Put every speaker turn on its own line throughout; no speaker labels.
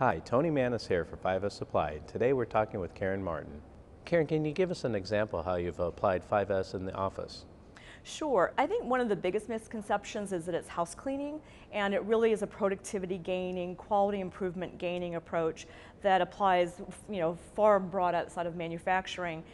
Hi, Tony Manis here for 5S Supply. Today we're talking with Karen Martin. Karen, can you give us an example how you've applied 5S in the office?
Sure. I think one of the biggest misconceptions is that it's house cleaning, and it really is a productivity gaining, quality improvement gaining approach that applies, far broad outside of manufacturing.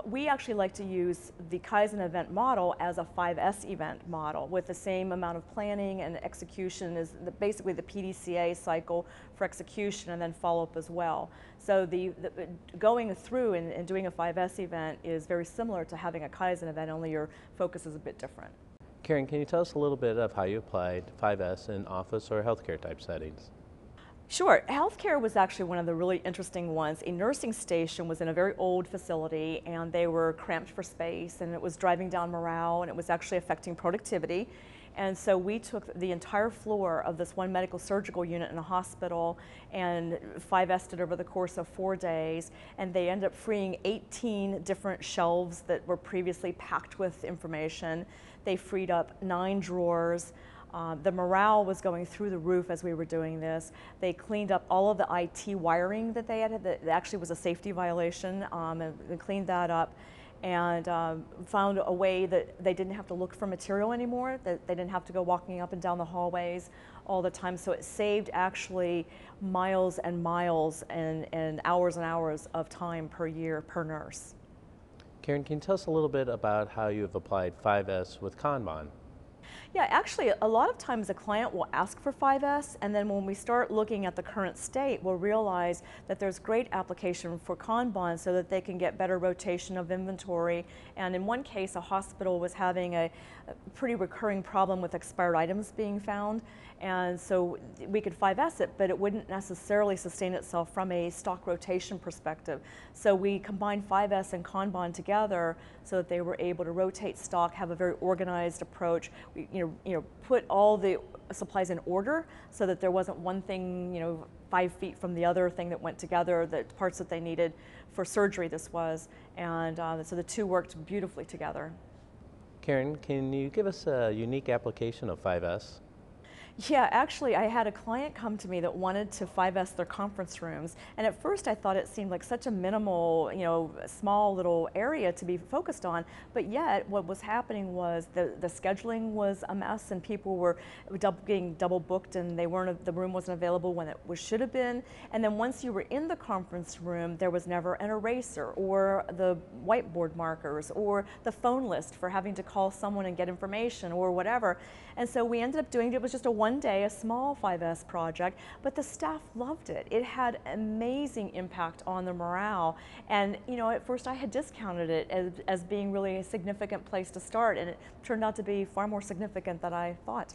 We actually like to use the Kaizen event model as a 5S event model with the same amount of planning and execution as basically the PDCA cycle for execution and then follow-up as well. So going through and doing a 5S event is very similar to having a Kaizen event, only your focus is a bit different.
Karen, can you tell us a little bit of how you applied 5S in office or healthcare type settings?
Sure. Healthcare was actually one of the really interesting ones. A nursing station was in a very old facility and they were cramped for space and it was driving down morale and it was actually affecting productivity. And so we took the entire floor of this one medical surgical unit in a hospital and 5S'd it over the course of 4 days, and they ended up freeing 18 different shelves that were previously packed with information. They freed up 9 drawers. The morale was going through the roof as we were doing this. They cleaned up all of the IT wiring that they had that actually was a safety violation, and cleaned that up and found a way that they didn't have to look for material anymore, that they didn't have to go walking up and down the hallways all the time. So it saved actually miles and miles and hours of time per year per nurse.
Karen, can you tell us a little bit about how you have applied 5S with Kanban?
Yeah, actually, a lot of times a client will ask for 5S, and then when we start looking at the current state, we'll realize that there's great application for Kanban so that they can get better rotation of inventory. And in one case, a hospital was having a pretty recurring problem with expired items being found, and so we could 5S it, but it wouldn't necessarily sustain itself from a stock rotation perspective. So we combined 5S and Kanban together so that they were able to rotate stock, have a very organized approach. We, put all the supplies in order so that there wasn't one thing, 5 feet from the other thing that went together, the parts that they needed for surgery this was, and so the two worked beautifully together.
Karen, can you give us a unique application of 5S?
Yeah, actually, I had a client come to me that wanted to 5S their conference rooms, and at first I thought it seemed like such a minimal, small little area to be focused on, but yet what was happening was the scheduling was a mess and people were getting double booked and the room wasn't available when it should have been, and then once you were in the conference room, there was never an eraser or the whiteboard markers or the phone list for having to call someone and get information or whatever, and so we ended up doing, it was just a 1 day, a small 5S project, but the staff loved it. It had amazing impact on the morale, and at first I had discounted it as being really a significant place to start, and it turned out to be far more significant than I thought.